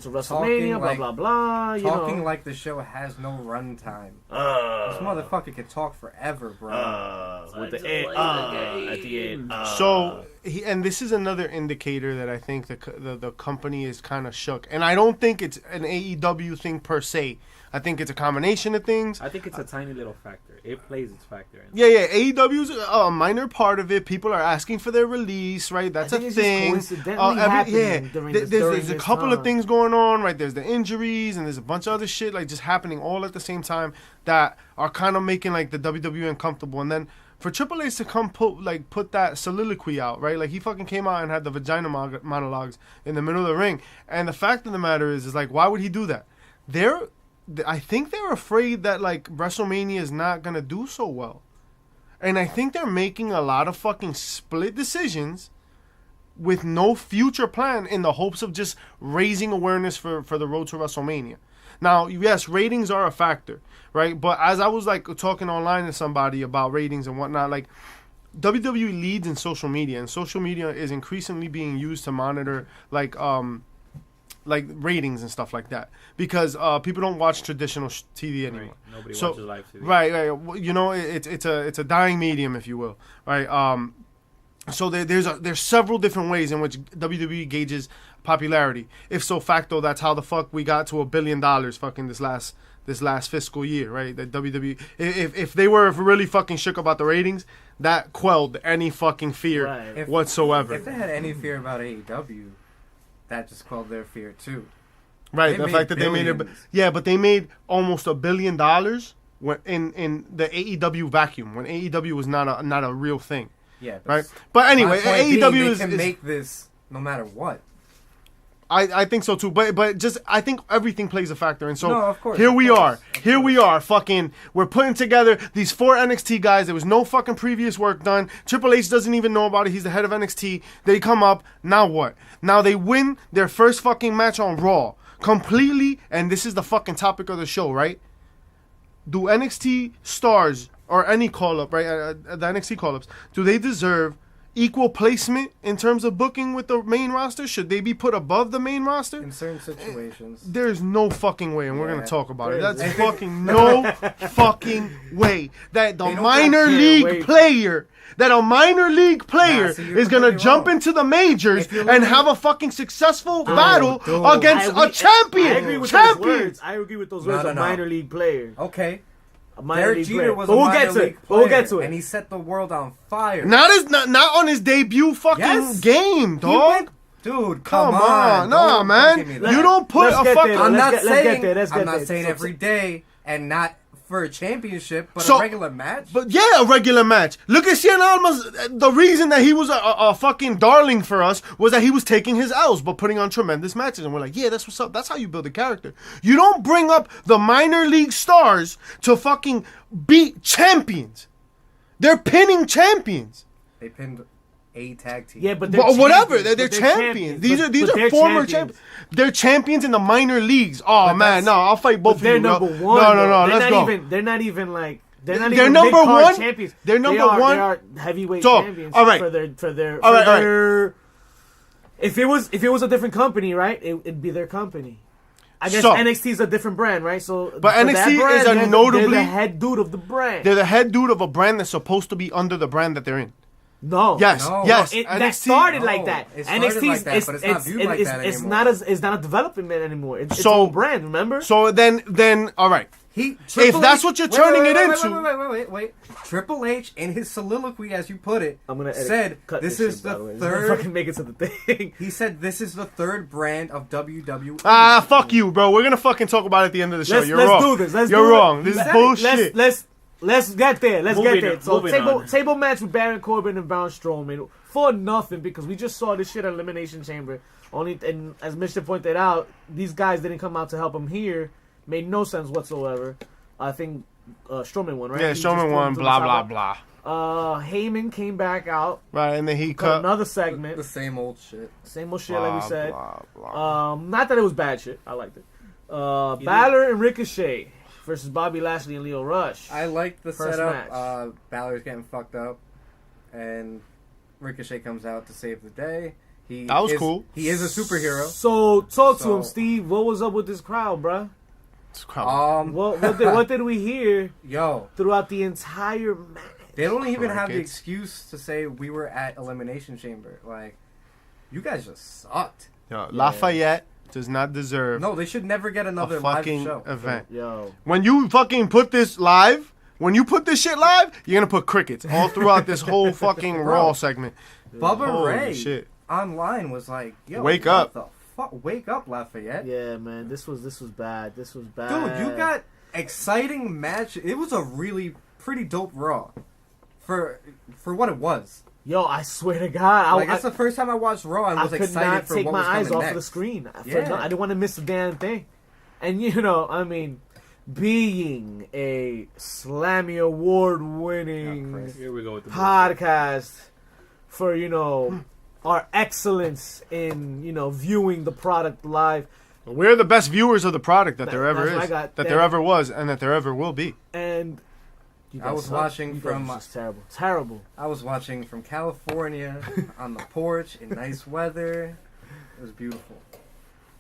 to WrestleMania, blah, blah, blah. Talking like the show has no runtime. This motherfucker can talk forever, bro. With the at the end. And this is another indicator that I think the company is kind of shook. And I don't think it's an AEW thing per se. I think it's a combination of things. I think it's a tiny little factor. It plays its factor in. Yeah. AEW's a minor part of it. People are asking for their release, right? That's a thing. There's a couple of things going on, right? There's the injuries and there's a bunch of other shit like just happening all at the same time that are kind of making like the WWE uncomfortable. And then for Triple H to come put that soliloquy out, right? Like he fucking came out and had the vagina monologues in the middle of the ring. And the fact of the matter is like, why would he do that? I think they're afraid that like WrestleMania is not gonna do so well, and I think they're making a lot of fucking split decisions with no future plan in the hopes of just raising awareness for the road to WrestleMania. Now, yes, ratings are a factor, right? But as I was like talking online to somebody about ratings and whatnot, like WWE leads in social media, and social media is increasingly being used to monitor like ratings and stuff like that because people don't watch traditional TV anymore. Right. Nobody watches live TV. Right. You know, it's a dying medium, if you will. Right. So there's several different ways in which WWE gauges popularity. If so facto, that's how the fuck we got to $1 billion fucking this last fiscal year, right? That WWE, if they were really fucking shook about the ratings, that quelled any fucking fear whatsoever. If they had any fear about AEW, that just quelled their fear too. Right, the fact that they made but they made almost $1 billion when in the AEW vacuum when AEW was not a real thing. Yeah, right. But anyway, AEW can make this no matter what. I think so too, but just I think everything plays a factor, and so of course, here we are, fucking, we're putting together these 4 NXT guys. There was no fucking previous work done. Triple H doesn't even know about it. He's the head of NXT. They come up, now what? Now they win their first fucking match on Raw completely, and this is the fucking topic of the show, right? Do NXT stars or any call up, right? The NXT call ups, do they deserve equal placement in terms of booking with the main roster? Should they be put above the main roster? In certain situations. There's no fucking way, and we're going to talk about it. That's fucking no fucking way that a minor league player is going to jump into the majors and have a fucking successful battle against a champion. I agree with those words. A minor league player. Okay. Derek Jeter was a minor league player, we'll get to it. And he set the world on fire. Not on his debut fucking game, dog. Dude, come on. No, man. You don't put a fucking... I'm not saying every day and not for a championship, but a regular match. But yeah, a regular match. Look at Cien Almas. The reason that he was a fucking darling for us was that he was taking his L's but putting on tremendous matches. And we're like, yeah, that's what's up. That's how you build a character. You don't bring up the minor league stars to fucking beat champions. They're pinning champions. They pinned a tag team. Yeah, but whatever. They're champions. These are former champions. They're champions in the minor leagues. Oh man, no, I'll fight both of you. They're number one. No, let's go. They're not even like they're number one champions. They're number one. They are heavyweight champions. All right. For their. If it was a different company, right? It'd be their company. I guess NXT is a different brand, right? So, but NXT is a notably they're the head dude of the brand. They're the head dude of a brand that's supposed to be under the brand that they're in. No. Yes. That started like that. NXT but it's not viewed like that anymore. It's not a development anymore. It's its own brand. Remember? So then, all right. If that's what you're turning it into. Wait. Triple H, in his soliloquy, as you put it, said this is the third. Fucking make it to the thing. He said this is the third brand of WWE. Fuck you, bro. We're gonna fucking talk about it at the end of the show. You're wrong. Let's do this. You're wrong. This is bullshit. Let's get there. So table match with Baron Corbin and Braun Strowman for nothing because we just saw this shit at Elimination Chamber. And as Misha pointed out, these guys didn't come out to help him here. Made no sense whatsoever. I think Strowman won, right? Yeah, Strowman won. Blah blah blah. Heyman came back out. Right, and then he cut another segment. The same old shit. Blah, like we said. Not that it was bad shit. I liked it. Balor and Ricochet versus Bobby Lashley and Lio Rush. I liked the setup. Balor's getting fucked up, and Ricochet comes out to save the day. That was cool. He is a superhero. So talk to So- him, Steve. What was up with this crowd, bruh? It's crowd. What did we hear Yo, throughout the entire match? they don't even have the Crickets. excuse to say we were at Elimination Chamber. Like, you guys just sucked. Yo, Lafayette does not deserve No, they should never get another a live fucking show. event. Yo, When you fucking put this live, when you put this shit live, you're gonna put crickets all throughout this whole fucking Raw segment. Bubba Holy Ray shit. online was like, "Yo, Wake what up. the fuck, wake up, Lafayette, yeah, man, this was bad. This was bad, dude! You got exciting match. It was a really pretty dope Raw for what it was. Yo, I swear to God, Like, it's the first time I watched Raw and I was could excited not for take what my was eyes coming off next. of the screen. Yeah. I didn't want to miss a damn thing. And being a Slammy Award winning Here we go with the podcast for our excellence in viewing the product live, We're the best viewers of the product that there That- ever that's what I is, got. that there ever was, and that there ever will be. and you I guys was suck. watching You guys from- are just terrible. I was watching from California on the porch in nice weather. It was beautiful.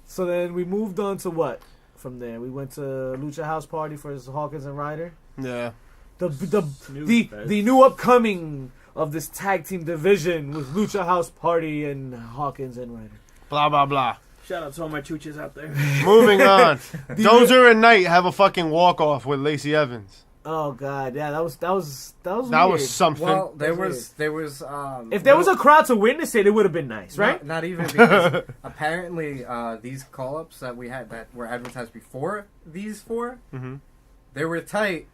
So then we moved on to what? From there, we went to Lucha House Party for Hawkins and Ryder. Yeah. The new upcoming of this tag team division with Lucha House Party and Hawkins and Ryder. Blah, blah, blah. Shout out to all my chooches out there. Moving on. Dozer and Knight have a fucking walk-off with Lacey Evans. Oh God, yeah, that was That weird. was something. Well, there That's was If there was a crowd to witness it, it would have been nice, right? Not even because apparently these call-ups that we had that were advertised before these four, Mhm. they were tight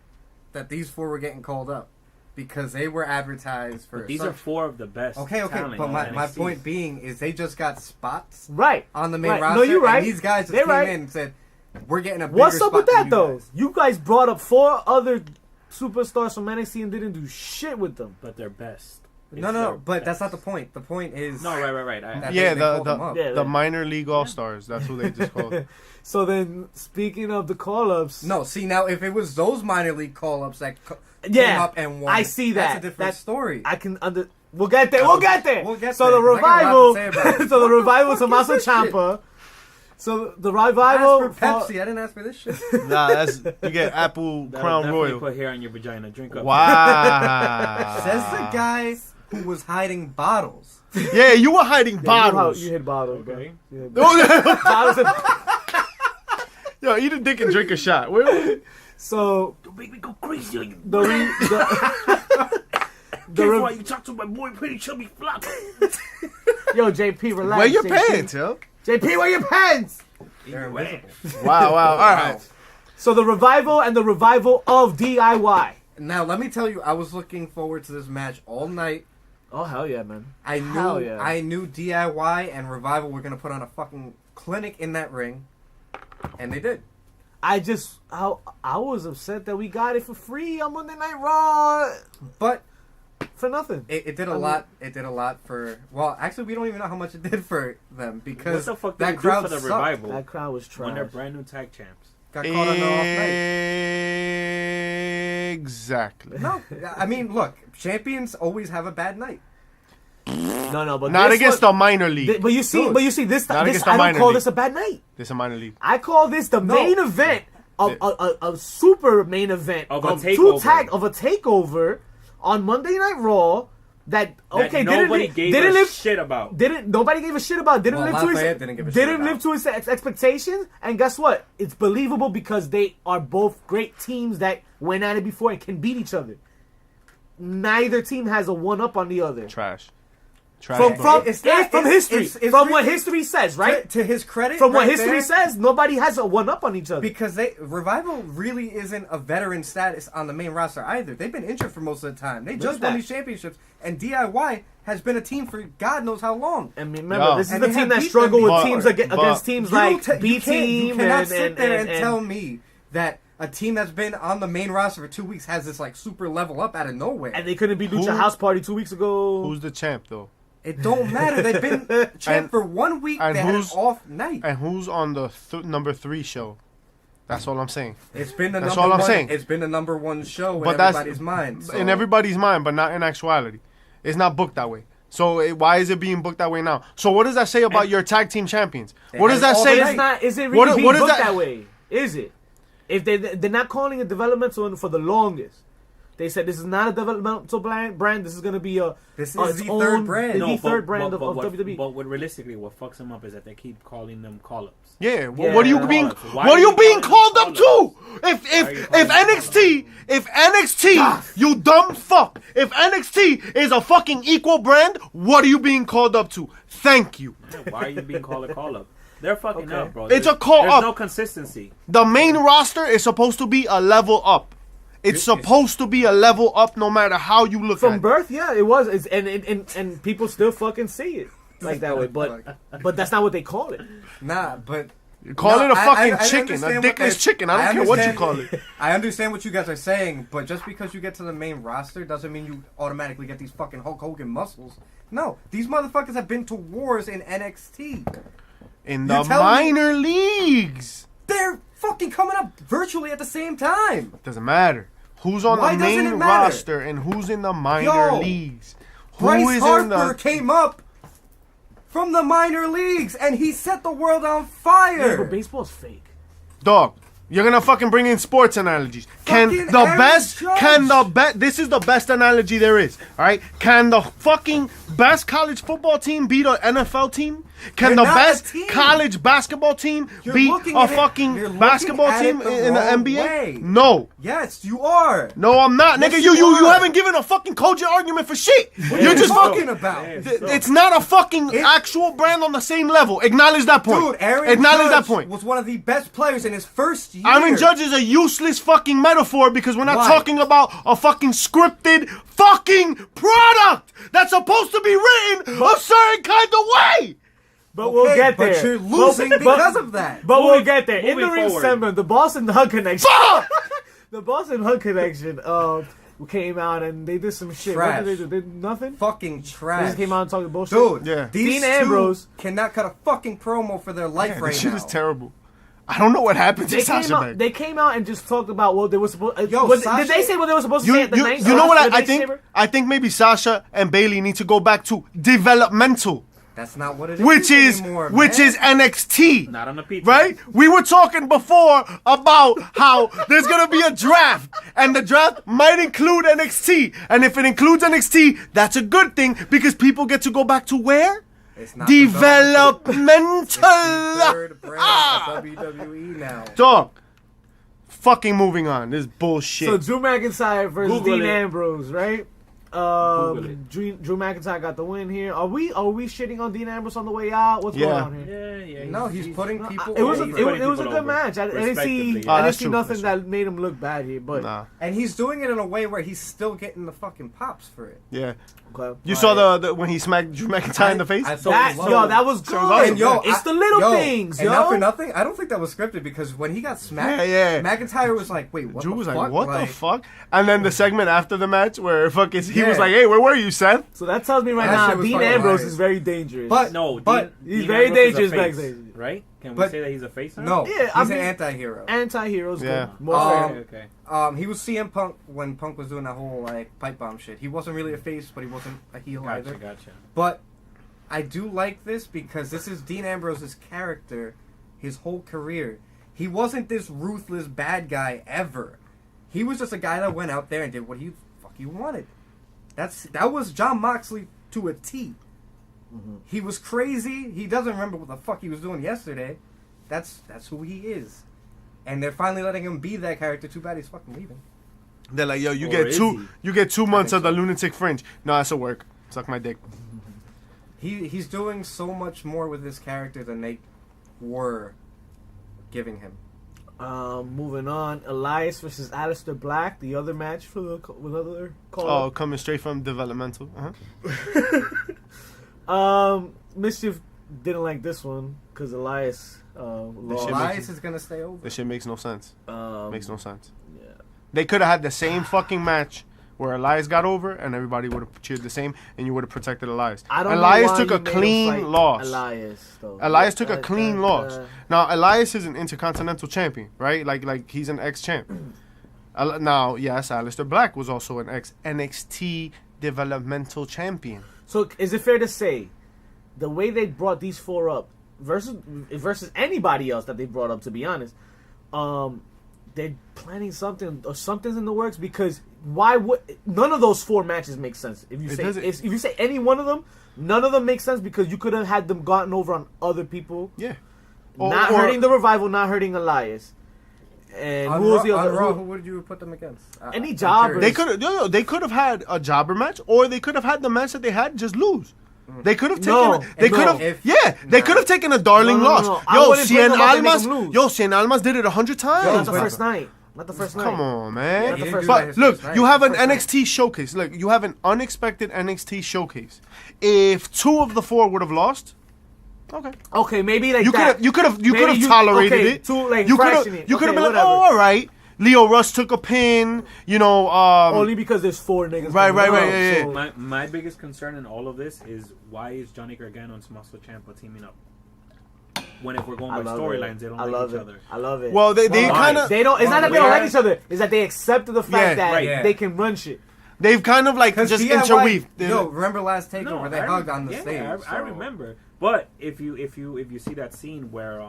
that these four were getting called up because they were advertised for. But these such- are four of the best. okay, talent but in my NXT. point being is they just got spots Right. on the main Right. roster. No, you're right. And these guys just They're came right. in and said, "We're getting a bigger What's up with spot that than though? you guys." You guys brought up 4 other superstars from NXT and didn't do shit with them. But they're best. No, It's no, their but that's not best. the point. The point is No, right. that Yeah, they called them the up. Yeah. the minor league all-stars. That's who they just called. So then, speaking of the call-ups, No, see now if it was those minor league call-ups that came Yeah, up and won, I see That's that. a different That- story. I can under. We'll get there. We'll get there. We'll get so there, the 'cause I got a lot revival. to say about it. So the revival, Tommaso this shit? Ciampa. So the I revival. asked for Pepsi. I didn't ask for this shit. Nah, that's you get Apple That'll Crown definitely Royal. put hair on your vagina. Drink up. Wow. Says the guy who was hiding bottles. Yeah, you were hiding Yeah, you know how- bottles. You hit bottles, bro. Okay. You hit Oh, bottles and- Yo, eat a dick and drink a shot. Where- So Don't make me go crazy on you. the Careful how you talk to my boy, pretty chubby flop. yo JP, relax. Wear your JP. pants, yo. JP, wear your pants. They're invisible. Wow. All right. So the revival and the revival of DIY. Now let me tell you, I was looking forward to this match all night. Oh hell yeah, man. I Hell knew yeah. DIY and Revival were gonna put on a fucking clinic in that ring, and they did. I was upset that we got it for free on Monday Night Raw But for nothing. it did a I mean- lot. It did a lot for. Well, actually, we don't even know how much it did for them What because the fuck did that they do crowd for the sucked. revival That crowd was when they're trash. brand new tag champs? Got caught on the off night. Exactly. No, I mean, look, champions always have a bad night. No, but Not this against one- the minor league. But you see, this Not against the I don't minor call league. this a bad night. This is a minor league. I call this the main event of a super main event Of a two takeover. takeover on Monday Night Raw. That That nobody gave a live, shit about. nobody gave a shit about. Didn't Well, live to Lafayette his didn't give a shit about. live to his expectations. And guess what? It's believable because they are both great teams that went at it before and can beat each other. Neither team has a one up on the other. Trash. From history, it's from what really- history says, right? To his credit, From what right history there, says, nobody has a one up on each other. because Revival really isn't a veteran status on the main roster either. They've been injured for most of the time. They Look just at won that. these championships, and DIY has been a team for God knows how long. I mean, remember, Yo. this is And the they team have that beat struggle them with before. teams But- against teams like you B Team. You cannot and, sit there and and tell me that a team that's been on the main roster for 2 weeks has this like super level up out of nowhere. and they couldn't beat Lucha Who- House Party 2 weeks ago. Who's the champ though? It don't matter. They've been champ And- for 1 week. and They had an who's- off night. And who's on the number 3 show? That's all I'm saying. It's been the That's number all I'm one. saying. It's been the #1 show in But that's everybody's mind. So. in everybody's mind, but not in actuality. It's not booked that way. So why is it being booked that way now? So what does that say about your tag team champions? What does that all say? the It's not. Is it really What- being what is booked that- that way? Is it? If they're not calling it developmental for the longest. They said this is not a developmental brand. This is going to be This is its the own- third brand. The third brand of what, WWE. But what realistically, what fucks them up is that they keep calling them call-ups. Yeah, Yeah. what are you being Why what are are you you being calling called them up to? Why are you If calling them NXT, you dumb fuck. If NXT is a fucking equal brand, what are you being called up to? Thank you. Why are you being called a call-up? They're fucking Okay. up, bro. It's a call There's up. no consistency. The main roster is supposed to be a level up. It's supposed to be a level up no matter how you look From at it. birth, yeah, it was, and people still fucking see it like that way. But that's not what they call it. Nah, but Call No, it a fucking I chicken, a understand what dickless they're- chicken. I don't care what you understand- call it. I understand what you guys are saying, but just because you get to the main roster doesn't mean you automatically get these fucking Hulk Hogan muscles. No, these motherfuckers have been to wars in NXT. In You're the telling me- minor leagues. They're fucking coming up virtually at the same time. Doesn't matter. Who's on Why the doesn't main it matter? roster and who's in the minor Yo, leagues? Who Bryce is Harper in the came up from the minor leagues and he set the world on fire. Yeah, but baseball's fake. dog? You're gonna fucking bring in sports analogies. Can Fucking the Aaron best? Judge. Can the best? This is the best analogy there is. All right. Can the fucking best college football team beat an NFL team? Can They're the not a best team. college basketball team You're beat looking a at it- fucking you're looking basketball at team it the in the wrong NBA? way. No. Yes, you are. No, I'm not, Yes, nigga. you You are. haven't given a fucking cogent argument for shit. What You're are you just talking fucking. about? It's not a fucking actual brand on the same level. Acknowledge that point. Dude, Aaron Acknowledge Judge that point. was one of the best players in his first year. Aaron Judge is a useless fucking metaphor because we're not Why? talking about a fucking scripted fucking product that's supposed to be written a certain kind of way. But we'll Okay, get there. But you're losing because of that. But we'll Moving- get there. In the moving ring forward. segment, the Boston Hug Connection. Fuck! The Boston Hug Connection came out and they did some shit. Trash. What did they do? They did nothing? Fucking They trash. just came out and talked bullshit. Dude, Yeah. these Dean two Ambrose- cannot cut a fucking promo for their life Yeah, right this shit now. is terrible. I don't know what happened to They Sasha came, out, Banks. they came out and just talked about what they were supposed. Yo, did Sasha- they say what they were supposed to say at the night? You know what the I Night think? Saber? I think maybe Sasha and Bailey need to go back to developmental, That's not what it which is anymore, which man. is NXT. Not on the pizza. Right? We were talking before about how there's gonna be a draft, and the draft might include NXT. And if it includes NXT, that's a good thing because people get to go back to where? It's not Developmental. It's the third brand of WWE now. Dog. Fucking moving on. This is bullshit. So Drew McIntyre versus Google Dean it. Ambrose, right? Google it. Drew McIntyre got the win here. Are we shitting on Dean Ambrose on the way out? What's Yeah. going on here? Yeah. No, he's putting people It was a, over. it was a good match. I didn't see Respectively. Oh, I didn't that's see true, nothing that's that made him look bad here. But Nah. And he's doing it in a way where he's still getting the fucking pops for it. Yeah. okay. You saw the when he smacked Drew McIntyre in the face? I thought That, it was yo, love. that was good. awesome. And yo, it's the little things, and yo. not for nothing, I don't think that was scripted because when he got smacked, Yeah. McIntyre was like, "Wait, what Drew the was fuck?" like, what the fuck? And then the segment after the match where fucking he Yeah. was like, hey, where were you, Seth? So that tells me right That now, shit was Dean fucking Ambrose hilarious. is very dangerous. But No, but he's Dean very Ambrose is a dangerous face, backstage. right? Can we But- say that he's a face now? no, Yeah, he's I an mean- anti-hero. Anti-heroes, Yeah. good. More fair. Okay. He was CM Punk when Punk was doing that whole like pipe bomb shit. He wasn't really a face, but he wasn't a heel either. Gotcha. But I do like this because this is Dean Ambrose's character, his whole career. He wasn't this ruthless bad guy ever. He was just a guy that went out there and did what he fucking wanted. That was Jon Moxley to a T. He was crazy. He doesn't remember what the fuck he was doing yesterday. That's who he is. And they're finally letting him be that character. Too bad he's fucking leaving. They're like, yo, you Or get is two he? you get 2 months think of the so. lunatic fringe. No, that's a work. Suck my dick. He's doing so much more with this character than they were giving him. Moving on, Elias versus Aleister Black, the other match for the other call. Oh, coming straight from developmental. Mischief didn't like this one because Elias lost. shit Elias is gonna stay over. This shit makes no sense. Makes no sense. Yeah. They could have had the same fucking match where Elias got over and everybody would have cheered the same and you would have protected Elias. I don't Elias know why took you a made him clean fight loss. Elias, though. Elias took a clean loss. uh, Now Elias is an intercontinental champion, right? Like he's an ex-champ. Now, yes, Aleister Black was also an ex-NXT developmental champion. So is it fair to say the way they brought these four up versus anybody else that they brought up, to be honest, they're planning something or something's in the works? Because why would none of those four matches make sense? If you say any one of them, none of them make sense because you could have had them gotten over on other people. Yeah. Not hurting the Revival, not hurting Elias. And who was the other? Who would you put them against? Any jobber. They could have had a jobber match, or they could have had the match that they had just lose. They could have taken. They could have taken a darling loss. Yo, Cien Almas did it 100 times. Not the first night. Not the first night. Come on, man. Yeah, But look, you have an NXT showcase. Look, you have an unexpected NXT showcase. If 2 of the 4 would have lost, okay, maybe like you could have tolerated it. You could have been like, oh, all right. Leo Rush took a pin, only because there's 4 niggas. Right, yeah. So my biggest concern in all of this is why is Johnny Gargano and Tommaso Ciampa teaming up? When if we're going by storylines, they don't like each other. I love it. Well, they kind of. They don't. It's not that they don't like each other. It's that they accepted the fact that they can run shit. They've kind of like just interweaved. Yo, remember last takeover? They hugged on the stage. I remember. But if you see that scene where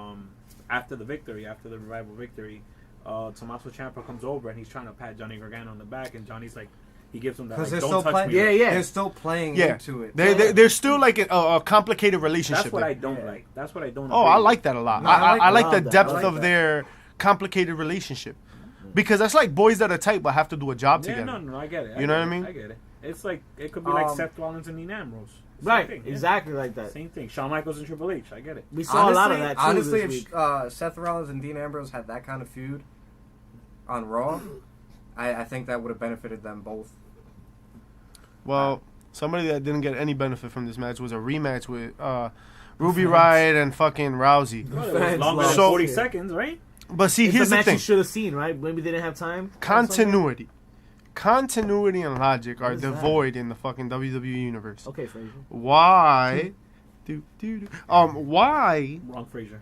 after the Revival victory, Tommaso Ciampa comes over and he's trying to pat Johnny Gargano on the back, and Johnny's like, he gives him that, like, don't touch me. Yeah. They're still playing into it. They're still like a complicated relationship. That's what I don't like. That's what I don't. Oh, I like that a lot. I like the depth of that. their complicated relationship, because that's like boys that are tight but have to do a job together. No, I get it. You know what I mean? I get it. It's like it could be like Seth Rollins and Dean Ambrose. Right, Thing, exactly like that. Same thing. Shawn Michaels and Triple H. I get it. We saw a lot of that too honestly, this week. if Seth Rollins and Dean Ambrose had that kind of feud on Raw, I think that would have benefited them both. Well, somebody that didn't get any benefit from this match was a rematch with Ruby Riott and fucking Rousey. Well, it was longer than 40 seconds, right? But see, here's the match thing: you should have seen, right? Maybe they didn't have time. continuity and logic are devoid in the fucking WWE universe. Okay, Frazier. Why? Why Wrong Frazier.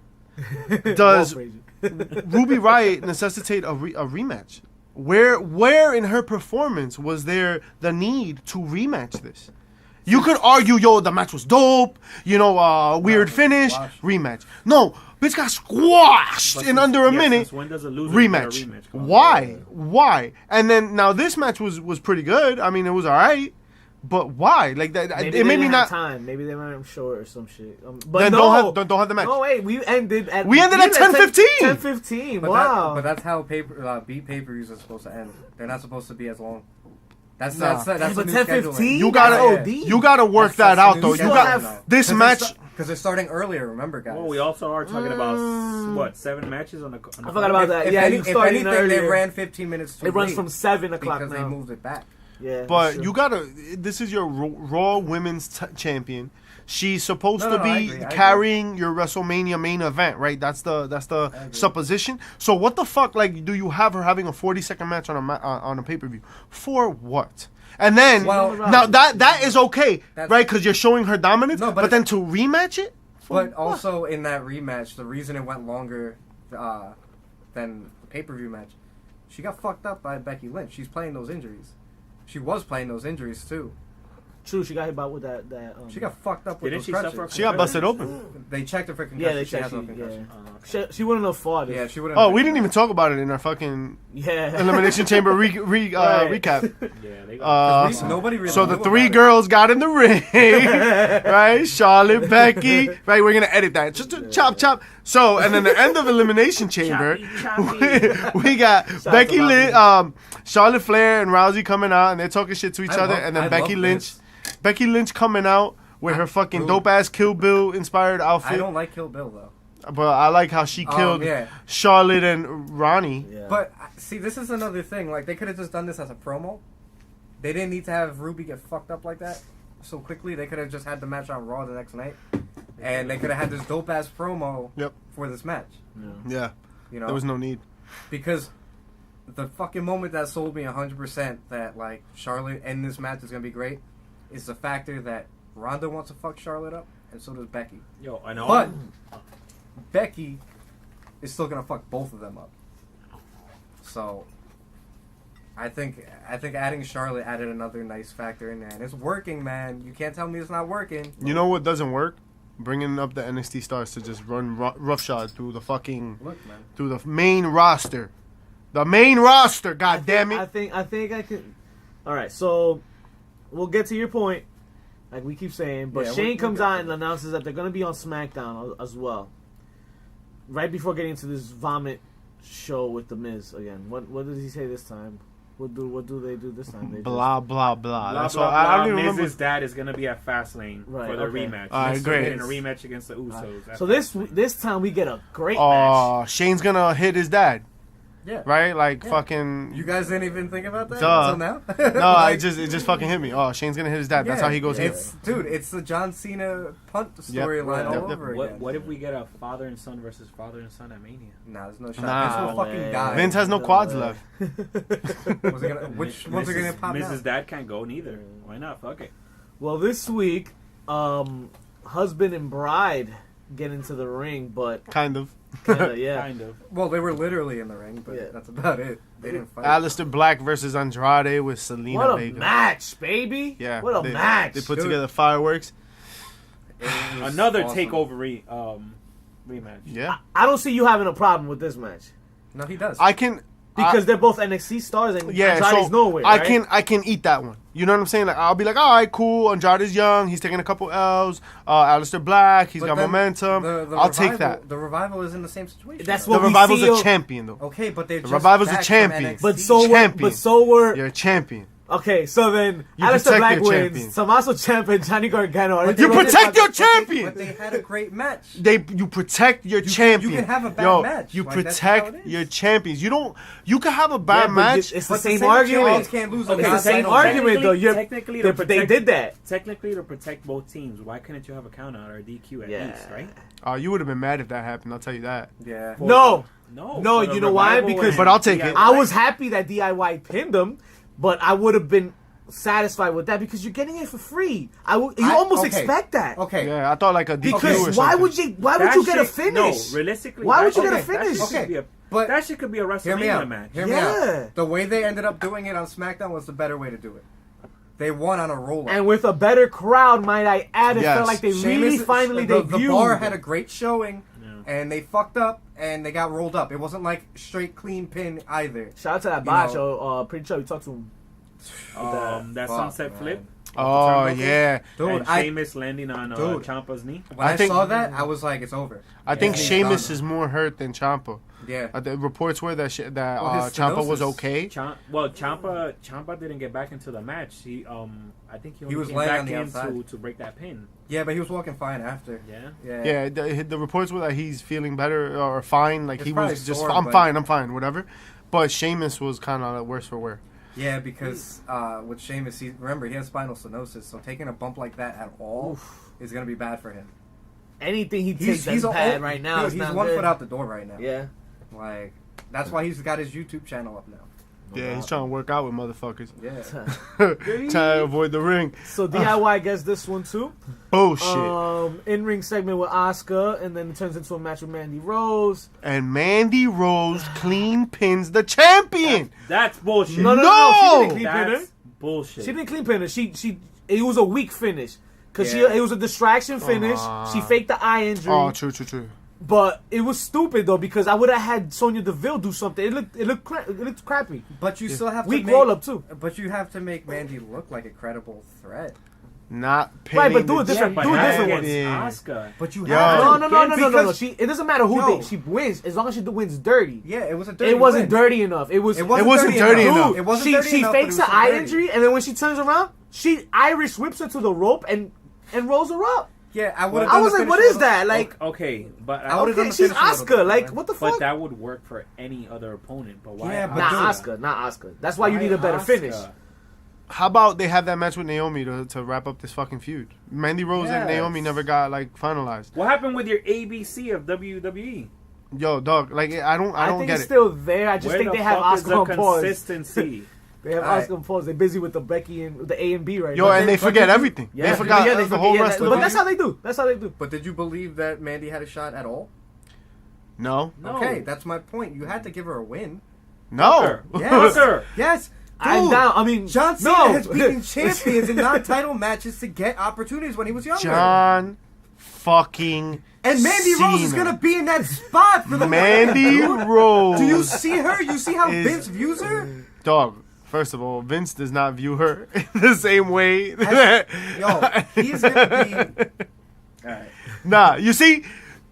does Ruby Riott necessitate a rematch? Where in her performance was there the need to rematch this? You could argue, the match was dope, weird finish, rematch. No, bitch got squashed in under a minute. When does a loser Rematch. Get a rematch? Why? And then now this match was pretty good. I mean, it was all right. But why? Like that, maybe it made me not. Time. Maybe they weren't short or some shit. But then no, don't have the match. No, wait. We ended at 10:15. 10:15. Wow. But that's how pay-per-views are supposed to end. They're not supposed to be as long. That's but the new 10:15. scheduling. You gotta work that out though. You got this match because they're starting earlier. Remember, guys. Well, we also are talking about 7 matches on the. I forgot about that. If anything, they ran 15 minutes too late. It runs from 7 o'clock because now. they moved it back. Yeah, but you gotta. This is your Raw Women's champion. She's supposed to be carrying your WrestleMania main event, right? That's the supposition. So what the fuck, like, do you have her having a 40-second match on a pay-per-view for what? And then now that is okay, right? Because you're showing her dominance. No, but then to rematch it. But also in that rematch, the reason it went longer than the pay-per-view match, she got fucked up by Becky Lynch. She's playing those injuries. She was playing those injuries too. True, she got hit by with that. She got fucked up with those crutches. She got busted open. They checked her for concussion. Yeah, they checked her. She wouldn't have fought it. Yeah, she wouldn't. Oh, we didn't even talk about it in our fucking Elimination Chamber recap. Yeah, nobody really. So the 3 girls got in the ring, right? Charlotte, Becky, right? We're gonna edit that. Just chop. So, and then the end of Elimination Chamber, we got Becky Lynch, Charlotte Flair, and Rousey coming out, and they're talking shit to each other, and then Becky Lynch coming out with her fucking dope ass Kill Bill inspired outfit. I don't like Kill Bill though. But I like how she killed Charlotte and Ronnie. Yeah. But see, this is another thing. Like, they could have just done this as a promo. They didn't need to have Ruby get fucked up like that so quickly. They could have just had the match on Raw the next night, and they could have had this dope ass promo for this match. Yeah, there was no need, because the fucking moment that sold me 100% that like Charlotte and this match is gonna be great is the factor that Ronda wants to fuck Charlotte up, and so does Becky. Yo, I know. But Becky is still gonna fuck both of them up. So I think adding Charlotte added another nice factor in there, and it's working, man. You can't tell me it's not working. You know what doesn't work? Bringing up the NXT stars to just run roughshod through the fucking Look, man. through the main roster. The main roster, god damn I it. think I can. All right, so we'll get to your point, like we keep saying. But Yeah, Shane we'll comes get out to and it. announces that they're going to be on SmackDown as well. Right before getting into this vomit show with the Miz again. What did he say this time? What do they do this time? They Blah blah blah. Blah, That's blah, all. I don't blah. even remember. Miz's dad is gonna be at Fastlane Right, for the okay. rematch. All right, He's great. in a rematch against the Usos. So this time we get a great match. Oh, Shane's gonna hit his dad, Yeah. right? Like Yeah. fucking. You guys didn't even think about that Duh. until now? No, it just fucking hit me. Oh, Shane's gonna hit his dad. That's how he goes here. It's the John Cena punt Yep. storyline Yep. all over again. What if we get a father and son versus father and son at Mania? Nah, there's no shot. Nah. Vince will fucking Way. die. Vince has no No quads way. left. Which ones are gonna pop Mrs. now? dad can't go neither. Why not? Fuck it. Well, this week, husband and bride get into the ring, but Kind of. kinda, yeah. Kind of. Well, they were literally in the ring, but Yeah. that's about it. They didn't fight. Aleister Black versus Andrade with Selena What a Vega. match, baby! Yeah. What a they, match! They put Dude. together fireworks. It was Another awesome. takeover rematch. Yeah. I don't see you having a problem with this match No, he does. I can. because they're both NXT stars and Yeah, Andrade's so nowhere. I right? can eat that one. You know what I'm saying? Like I'll be like, all right, cool. Andrade's young. He's taking a couple L's. Aleister Black. He's But got then momentum. the I'll take Revival- that. The revival is in the same situation. That's though. The what we Revival's feel- a champion though. Okay, but they're The just Revival's a back from champion. NXT. But so were. Champion. But so were. You're a champion. Okay, so then You Aleister protect Black your wins. champions. Tommaso Ciampa and Johnny Gargano are But You they doing- protect your but champion. But they had a great match. You protect your champion. you can have a bad Yo, match. You Like, that's how protect it is. your champions. You can have a Yeah, bad but match. It's the But same champions argument. can't lose Okay, It's the same title. argument, though. Technically, They did that. Technically, to protect both teams, why couldn't you have a count out or a DQ at Yeah. least, right? You would have been mad if that happened. I'll tell you that. Yeah. No. No, No, for the you know why? Revival Because- and But I'll take it. DIY. I was happy that DIY pinned him, but I would have been satisfied with that because you're getting it for free. You almost okay. expect that. Okay. Yeah, I thought like a DQ or Because something. why would you get a shit- finish? No, realistically, Why that would you shit- get a that finish? shit could be a- But that shit could be a Hear me WrestleMania out. match. Hear me Yeah. out. The way they ended up doing it on SmackDown was the better way to do it. They won on a roll-up. And with a better crowd, might I add, it Yes. felt like they really Sheamus- finally the debuted. bar had a great showing, Yeah. and they fucked up, and they got rolled up. It wasn't like straight clean pin either. Shout out to that You botch. know. Pretty sure we talked to him. That Fuck, sunset man. flip. Oh Turnbuckle. yeah, Dude, and I Sheamus landing on Dude. Ciampa's knee. when I I think- saw that, I was like, it's over. I think he's Sheamus done. is more hurt than Ciampa. Yeah. The reports were that his Ciampa was stenosis. okay. Ciampa didn't get back into the match. I think he only was came laying back on the in outside. to break that pin. Yeah, but he was walking fine after. Yeah. Yeah. Yeah, the reports were that he's feeling better or fine. Like It's he probably was just, sore, I'm but- fine, whatever. But Sheamus was kind of worse for wear. Yeah, because with Sheamus, remember, he has spinal stenosis, so taking a bump like that at all is going to be bad for him. Anything he takes that's a bad old- right now dude, is he's not one good. foot out the door right now. Yeah. Like, that's why he's got his YouTube channel up now. Yeah, he's trying to work out with motherfuckers. Yeah. Trying to avoid the ring. So DIY gets this one too. Bullshit. In-ring segment with Asuka, and then it turns into a match with Mandy Rose. And Mandy Rose clean pins the champion. That's bullshit. No. She No! didn't clean pin her. That's bullshit. She didn't clean pin her. It was a weak finish. Because Yeah. it was a distraction finish. She faked the eye injury. Oh, true. But it was stupid though because I would have had Sonya Deville do something. It looked crappy. But you still have to Weak make, roll up too. But you have to make Mandy look like a credible threat. Not pinning Right, but do the a different- but do a not different against champion. Asuka. But you Yo. have No, to. no. Because- It doesn't matter who No. she wins as long as she wins dirty. Yeah, it was a dirty It wasn't win. dirty enough. It wasn't wasn't dirty enough. Dude, It wasn't she dirty she enough, but it fakes was the eye dirty. injury, and then when she turns around, she Irish whips her to the rope and rolls her up. Yeah, I would have. I was like, what is that? Like, Okay, but I would've done okay, the she's finish a little Asuka. bit, Like, man. what the but fuck? that would work for any other opponent. But why? Yeah, but Not dude. Asuka. That's why you need a better Asuka? finish. How about they have that match with Naomi to wrap up this fucking feud? Mandy Rose and Yes. Naomi never got like finalized. What happened with your ABC of WWE? Yo, dog, like I don't think get it's it. still there. I just Where think the they have fuck is Asuka the on pause. consistency? They have Alright. Asuka on pause. They're busy with the Becky and the A and B right Yo, now. and they forget everything. Yeah, They forgot yeah, the forget- whole yeah, wrestling. But that's how they do. That's how they do. But did you believe that Mandy had a shot at all? No, No. Okay, that's my point. You had to give her a win. no. Yes. Fuck her. Yes. I'm down. I mean, John Cena no. has beaten champions in non-title matches to get opportunities when he was younger. John fucking and Mandy Rose is Cena. gonna be in that spot for the Mandy Rose. Do you see her? You see how Vince views her? Dog. First of all, Vince does not view her in the same way. Yo, he's gonna be. All right. Nah, you see,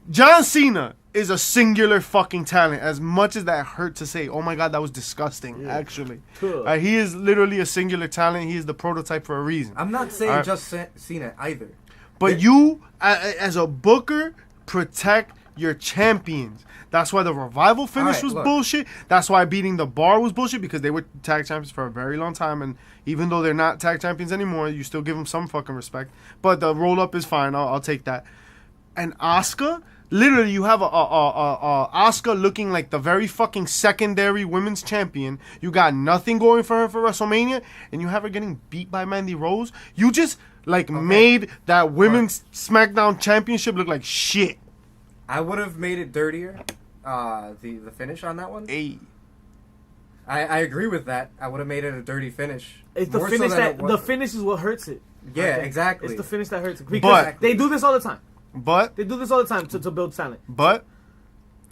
John Cena is a singular fucking talent. As much as that hurt to say, oh my god, that was disgusting. Yeah. Actually, Cool. he is literally a singular talent. He is the prototype for a reason. I'm not saying Alright. just Cena either. But you, as a booker, protect your champions. That's why the Revival finish Alright, was look. bullshit. That's why beating the Bar was bullshit, because they were tag champions for a very long time. And even though they're not tag champions anymore, you still give them some fucking respect. But the roll up is fine. I'll take that. And Asuka, literally, you have a Asuka looking like the very fucking secondary women's champion. You got nothing going for her for WrestleMania, and you have her getting beat by Mandy Rose. You just made that women's SmackDown championship look like shit. I would have made it dirtier. The finish on that one. Hey. I agree with that. I would have made it a dirty finish. It's the More so finish than that it was. the finish is what hurts it. Yeah, I think. exactly. It's the finish that hurts it because But- they do this all the time. But They do this all the time to build talent.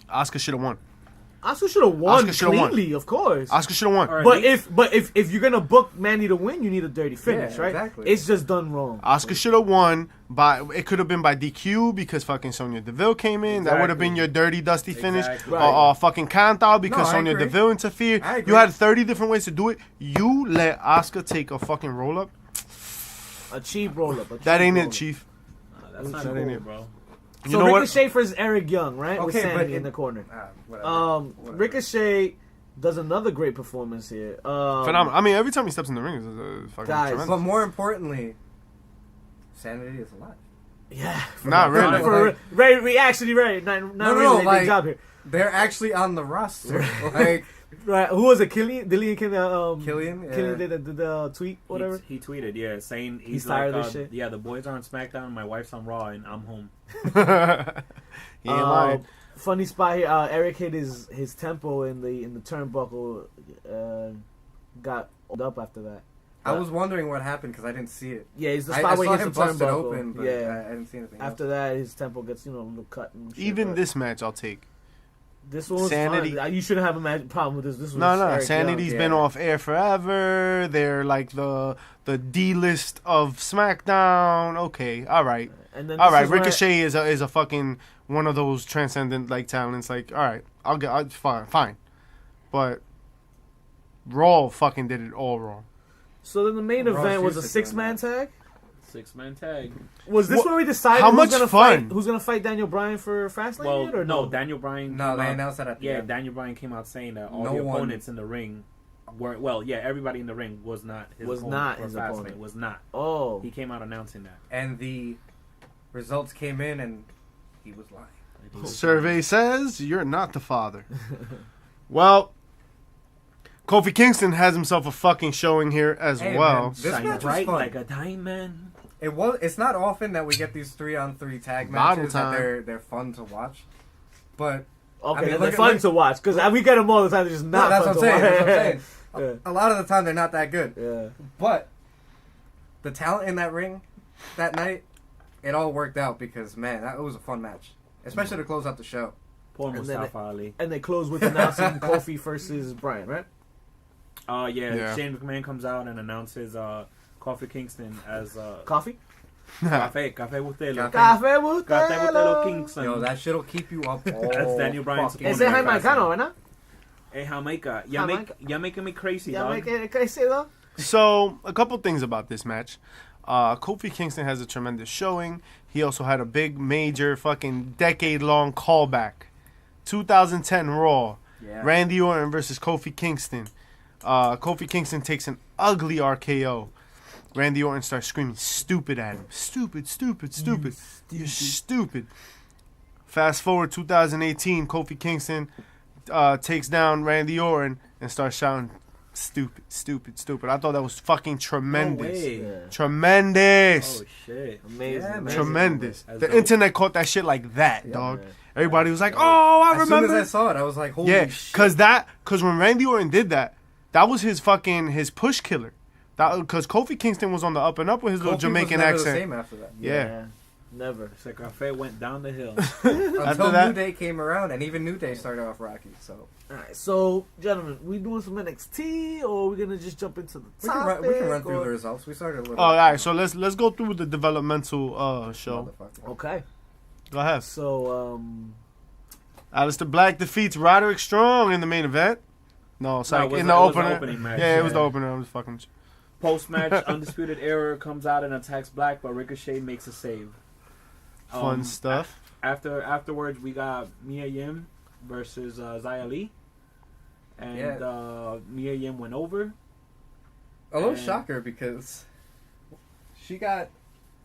Asuka should have won. Asuka should have won Asuka shoulda won. cleanly, of course. Asuka should have won. All right. But if you're gonna book Mandy to win, you need a dirty finish, Yeah, right? exactly. It's just done wrong. Asuka should have won it could have been by DQ because fucking Sonya Deville came in. That would have been Exactly. your dirty, dusty finish. Exactly. Right. Fucking count out because No, I Sonya agree. Deville interfered. I agree. You had 30 different ways to do it. You let Asuka take a fucking roll up. A cheap roll up. That ain't it, Chief. That's not That ain't cool, it. bro. You So know what? Ricochet versus Eric Young, right? With Okay, but Sanity in it- the corner. Whatever. Ricochet does another great performance here. Phenomenal. I mean, every time he steps in the ring, is fucking Guys, tremendous. But more importantly, Sanity is alive. Yeah. Not really. For Ray, actually, Ray, not really. like- Big job here. They're actually on the roster. Like Right. Who was it? Killian? Dillian Killian? Killian, yeah. Killian did the tweet, whatever. He tweeted, yeah, saying He's tired like, of this shit. Yeah, the boys are on SmackDown, my wife's on Raw, and I'm home. He ain't lying. Funny spot here. Eric hit his tempo in the turnbuckle. Got up after that. I was wondering what happened because I didn't see it. Yeah, it's the I spot where saw he hits him the bust it turnbuckle. open, but Yeah. I didn't see anything. After that, his tempo gets a little cut. And shit, Even but this match, I'll take. this one was Sanity- fun. You shouldn't have a problem with this. This was No. Eric Sanity's Young. been off air forever. They're like the D list of SmackDown. Okay, all right. And then All this right, is where- Ricochet is a fucking one of those transcendent like talents. Like, all right, I'll fine, but Raw fucking did it all wrong. So then the main Raw's event was a used to doing 6-man tag. 6-man tag. Was this What- where we decided how who's much gonna fun? who's gonna fight Daniel Bryan for Fastlane? Well, yet, or no, no? Daniel Bryan. No, came they out- announced that at the Yeah, end. Daniel Bryan came out saying that all No the one- opponents in the ring weren't. Well, yeah, everybody in the ring was not his opponent for his Fastlane. opponent. Was not. Oh, He came out announcing that. And the results came in, and he was lying. Survey says you're not the father. Well, Kofi Kingston has himself a fucking showing here as Hey, well. man, this Shine match was bright fun. like a diamond. It's not often that we get these 3-on-3 tag Bottle matches that time. they're fun to watch. But okay. I mean, they're look at- fun look- to watch because we get them all the time. They're just not. that's fun what I'm saying. to That's what I'm watch. saying. A lot of the time they're not that good. Yeah. But the talent in that ring that night, it all worked out because man, that was a fun match, especially to close out the show. Poor And then Mustafa Ali. And they close with announcing Kofi versus Bryan, right? Yeah, Shane McMahon comes out and announces Kofi Kingston as Coffee. Café Bustelo. Café. Café Café Bustelo Bustelo. Kingston. Yo, that shit'll keep you up all That's Daniel Bryan's fucking Ese opponent. es night. Jamaicano, ¿verdad? Hey, Jamaica. You're making me crazy, Ya dog. me quedé crecido. So, a couple things about this match. Kofi Kingston has a tremendous showing. He also had a big, major, fucking decade-long callback. 2010 Raw. Yeah. Randy Orton versus Kofi Kingston. Kofi Kingston takes an ugly RKO. Randy Orton starts screaming stupid at him. Stupid, stupid, stupid. You're stupid. Fast forward 2018, Kofi Kingston takes down Randy Orton and starts shouting stupid, stupid, stupid. I thought that was fucking tremendous. No way. Yeah. Tremendous. Oh shit. Amazing. Yeah, man. amazing. Tremendous. That's The dope. internet caught that shit like that, Yeah, dog. man. Everybody was like, "Oh, I As soon remember." as I saw it, I was like, "Holy Yeah, shit!" cause when Randy Orton did that, that was his push killer. Because Kofi Kingston was on the up and up with his little Kofi Jamaican was never accent. the same after that. Yeah. Never. Secrafe went down the hill. Until that- New Day came around, and even New Day started off rocky. So Alright, so gentlemen, we doing some NXT or we gonna just jump into the we can topic? run through the results. We started a little. Oh, all right. So let's go through the developmental show. Motherfucker. Okay, Go ahead. so Aleister Black defeats Roderick Strong in the main event. No, sorry, it was- in the it was the opener. opening match, Yeah, it was yeah. the opener. I was fucking. with you. Post-match, Undisputed Era comes out and attacks Black, but Ricochet makes a save. Fun stuff. Afterwards, we got Mia Yim versus Xia Li. And Mia Yim went over. A little And- shocker because she got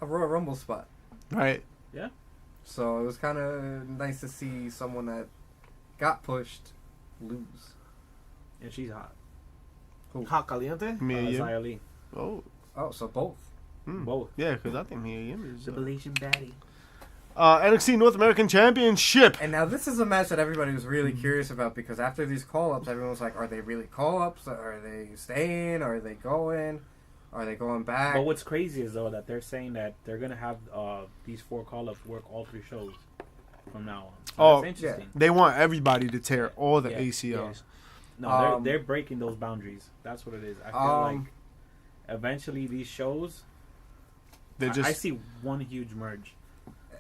a Royal Rumble spot. Right. So it was kind of nice to see someone that got pushed lose. And she's hot. hot caliente. Mia Yim. Xia Li. Oh. Oh, so both. Both. Yeah, because I think Mia Yim is. Malaysian baddie. NXT North American Championship. And now this is a match that everybody was really curious about because after these call-ups, everyone was like, are they really call-ups? Are they staying? Are they going? Are they going back? But what's crazy is, though, that they're saying that they're going to have these 4 call-ups work all 3 shows from now on. So Oh, that's interesting. They want everybody to tear all the Yeah, ACLs. No, they're breaking those boundaries. That's what it is. I feel like eventually these shows, They just I see one huge merge.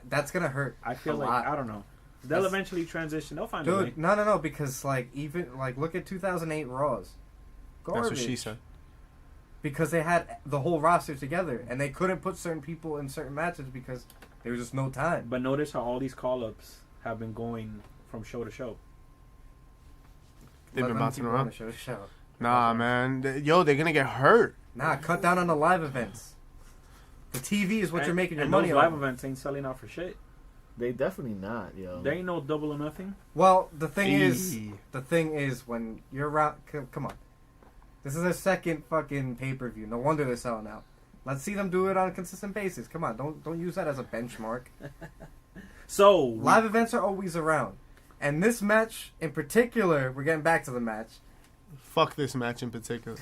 That's going to hurt. I feel a like, lot. I don't know. They'll That's- eventually transition. They'll find a way. Dude, no, because, like, even, like, look at 2008 Raws. Garbage. That's what she said. Because they had the whole roster together, and they couldn't put certain people in certain matches because there was just no time. But notice how all these call-ups have been going from show to show. They've Let been them bouncing keep around. going to show. Nah, man. They're gonna get hurt. Nah, cut down on the live events. The TV is what you're making your and money those live on. events ain't selling out for shit. They definitely not, yo. There ain't no double or nothing. Well, the thing is, Eee. when you're around, come on. This is their second fucking pay-per-view. No wonder they're selling out. Let's see them do it on a consistent basis. Come on, don't use that as a benchmark. So Live events are always around. And this match in particular, we're getting back to the match. Fuck this match in particular.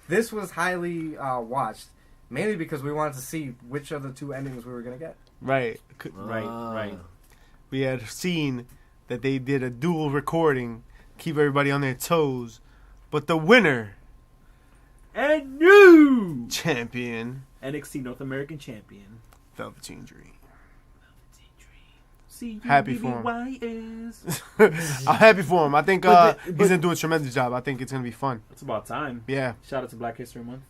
This was highly watched, mainly because we wanted to see which of the 2 endings we were going to get. Right. right. We had seen that they did a dual recording, keep everybody on their toes. But the winner, And new champion, NXT North American Champion. Velveteen Dream. Happy for him. is. I'm happy for him. I think But he's gonna do a tremendous job. I think it's gonna be fun. It's about time. Yeah. Shout out to Black History Month.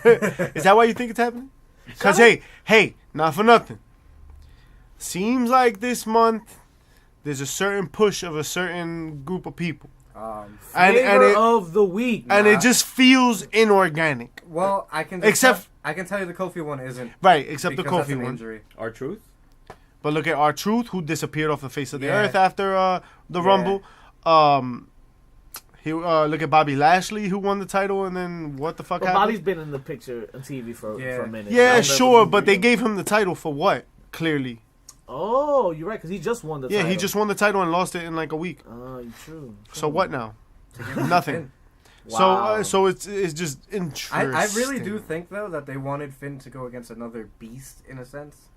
Is that why you think it's happening? Cause hey, not for nothing. Seems like this month there's a certain push of a certain group of people, and Flavor it, of the week. and it just feels inorganic. Well, I can I can tell you the Kofi one isn't. Right, except the because that's Kofi an one. injury. Our truth. But look at R-Truth, who disappeared off the face of the Yeah. earth after the Rumble. Look at Bobby Lashley, who won the title, and then what the fuck But happened? Bobby's been in the picture on TV for a minute. Yeah, I'll never sure, be but they real. gave him the title for what? Clearly. Oh, you're right, because he just won the title. Yeah, he just won the title and lost it in like a week. Oh, true. So what now? Nothing. Wow. So it's just interesting. I really do think though that they wanted Finn to go against another beast in a sense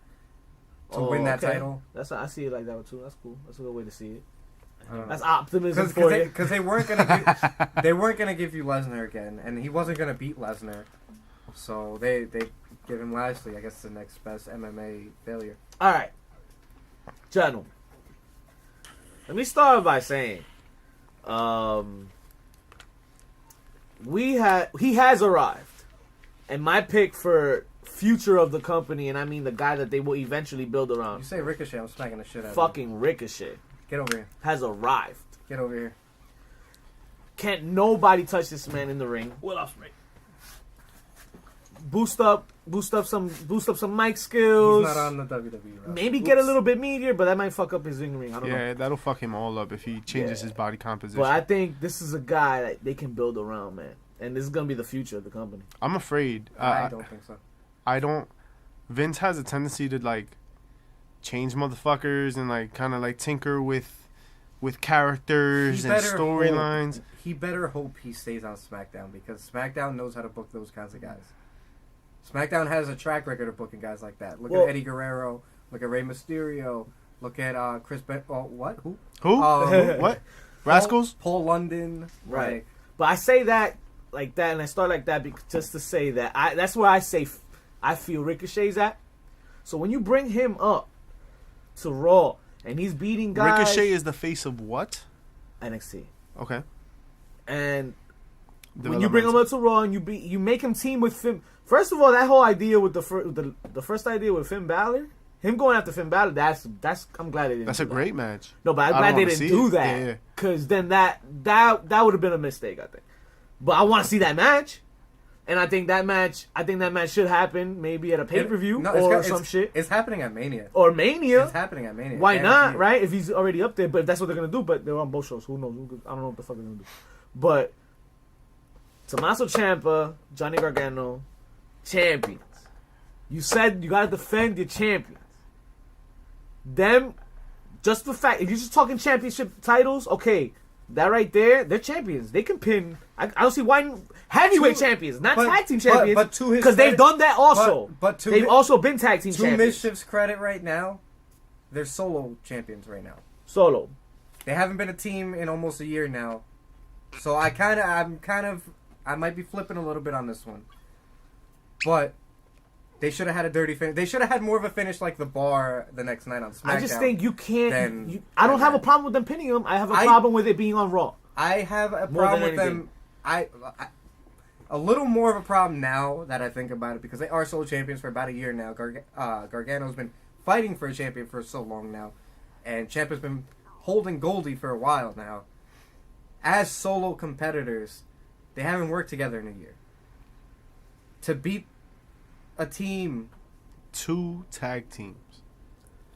to win that title. I see it like that too. That's cool. That's a good way to see it. I don't know. That's optimism for you. Because they weren't gonna give you Lesnar again, and he wasn't gonna beat Lesnar, so they give him Lashley. I guess the next best MMA failure. All right, gentlemen. Let me start by saying, he has arrived, and my pick for future of the company, and I mean the guy that they will eventually build You around, say Ricochet, I'm smacking the shit out of fucking Ricochet, you. Get over here. has arrived. Get over here. Can't nobody touch this man in the ring. Will Ospreay. Boost up some mic skills. He's not on the WWE roster. Maybe get a little bit meatier, but that might fuck up his ring. I don't know. Yeah, that'll fuck him all up if he changes his body composition. But I think this is a guy that they can build around, man. And this is gonna be the future of the company. I'm afraid. I don't think so. I don't. Vince has a tendency to like change motherfuckers and like kind of like tinker with with characters He and better storylines. hope- He better hope he stays on SmackDown because SmackDown knows how to book those kinds of guys. SmackDown has a track record of booking guys like that. Look Well- at Eddie Guerrero. Look at Rey Mysterio. Look at Chris Ben. Oh, what? Who? Who? What? Rascals? Paul London. Right. Like, But I say that like that, and I start like that just to say that that's where I say I feel Ricochet's at. So when you bring him up to Raw and he's beating guys, Ricochet is the face of what? NXT, Okay. and when you bring him up to Raw and you make him team with Finn. First of all, that whole idea with the first idea with Finn Balor, him going after Finn Balor, that's I'm glad they didn't. That's do a that. great match. No, but I'm I glad don't they wanna didn't see do it. that. Yeah. Because then that would have been a mistake, I think. But I want to see that match. And I think that match should happen maybe at a pay-per-view no, or it's some shit. It's happening at Mania. Or Mania. It's happening at Mania. Why not, Guaranteed. right? If he's already up there. But if that's what they're going to do. But they're on both shows. Who knows? I don't know what the fuck they're going to do. But Tommaso Ciampa, Johnny Gargano, champions. You said you got to defend your champions. Them, just the fact, if you're just talking championship titles, okay, that right there, they're champions. They can pin. I don't see why heavyweight champions, not tag team champions. But to his because they've credit- done that also. But to they've mi- also been tag team To champions. Mischief's credit, right now, they're solo champions right now. Solo. They haven't been a team in almost a year now, so I might be flipping a little bit on this one, but they should have had a dirty finish. They should have had more of a finish like the Bar the next night on SmackDown. I just think you can't. Then- I don't have a problem with them pinning them. I have a I- problem with it being on Raw. I have a More problem than with anything. them. I a little more of a problem now that I think about it because they are solo champions for about a year now. Gargano's been fighting for a champion for so long now, and Ciampa's been holding Goldie for a while now. As solo competitors, they haven't worked together in a year. To beat a team, 2 tag teams.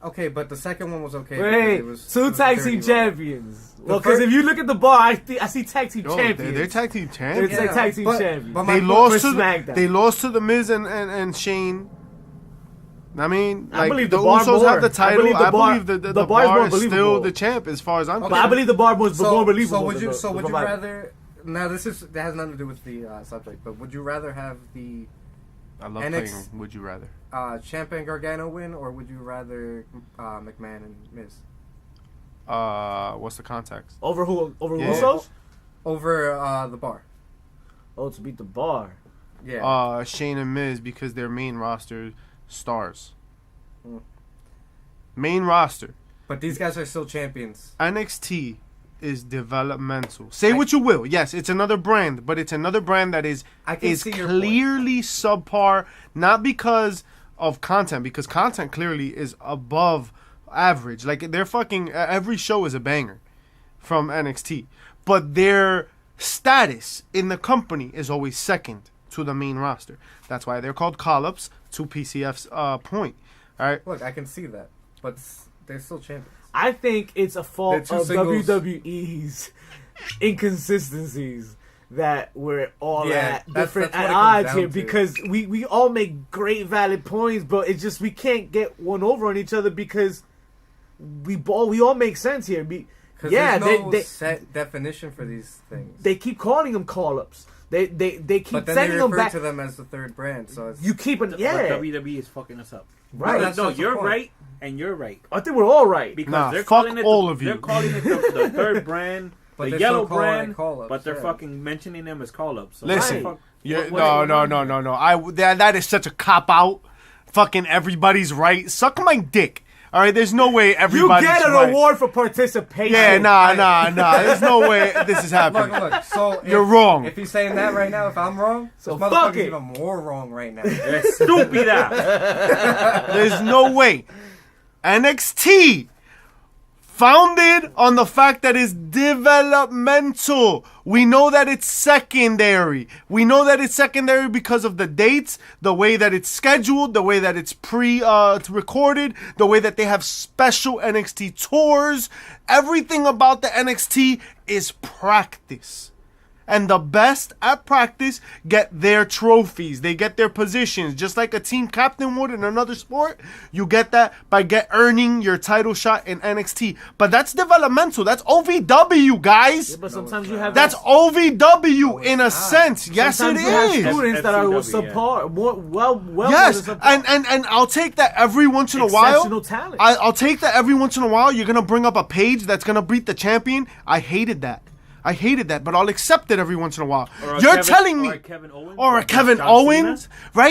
okay, but the second one was okay. Wait, because it two was tag dirty team work. champions. Well, because first- if you look at the Bar, I see tag team No, champions. they're tag team champions. It's like tag team champions. but They my- lost for to SmackDown. they lost to the Miz and Shane. I mean, I like believe the the Bar Usos more. have the I title. believe the I Bar- believe the the Bar is Bar more is still believable. the champ as far as I'm But I concerned. believe the Bar was more believable. So would than you? the- So the would you Revival. rather? Now this has nothing to do with the subject, but would you rather have the I love NX playing Would You Rather. Ciampa and Gargano win, or would you rather McMahon and Miz What's the context? Over who? Over Yeah. Usos? over the Bar? Oh, to beat the Bar. Yeah. Shane and Miz because they're main roster stars. Hmm. Main roster. But these guys are still champions. NXT is developmental. Say what you will. Yes, it's another brand, but it's another brand that is I can see your clearly subpar, not because of content, because content clearly is above average. Like they're fucking every show is a banger from NXT, but their status in the company is always second to the main roster. That's why they're called call-ups, to PCF's point. All right. Look, I can see that, but they're still champions. I think it's a fault They're two of singles. WWE's inconsistencies that we're all Yeah, at that's different what it at comes odds down here to. because we all make great valid points, but it's just we can't get one over on each other because we all make sense here. Because Yeah, there's no they set definition for these things. they keep calling them call ups. They keep But then sending they them refer back. to them as the third brand, so it's You keep it, But yeah. WWE is fucking us up. Right. that's No, just the you're point. right, and you're right. I think we're all right. Because Nah, they're fuck calling it all of you. They're calling it the third brand, But the they're yellow still calling it brand, call-ups, but they're yeah. fucking mentioning them as call-ups. So Listen, what the fuck- you're, what's no. going on? That is such a cop out. Fucking everybody's right. Suck my dick. All right, there's no way You everybody's get an right. award for participation. Yeah, nah. There's no way this is happening. Look. So You're wrong. If he's saying that right now, if I'm wrong, So this fuck motherfucker's it. even more wrong right now. Estúpida. There's no way. NXT, founded on the fact that it's developmental. We know that it's secondary. We know that it's secondary because of the dates, the way that it's scheduled, the way that it's recorded, the way that they have special NXT tours. Everything about the NXT is practice. and the best at practice get their trophies. They get their positions, just like a team captain would in another sport. You get that by earning your title shot in NXT. But that's developmental. That's OVW, guys. Yeah, but sometimes you have That's that- OVW in a sense. Yes, sometimes it you have is. students that are FCW, subpar, more well. Yes, more than subpar. and I'll take that every once in a while. Exceptional talent. I'll take that every once in a while. You're gonna bring up a page that's gonna beat the champion. I hated that, but I'll accept it every once in a while. Or a You're Kevin- telling me, or a Kevin Owens, or a or Kevin John Owens, Cena. right?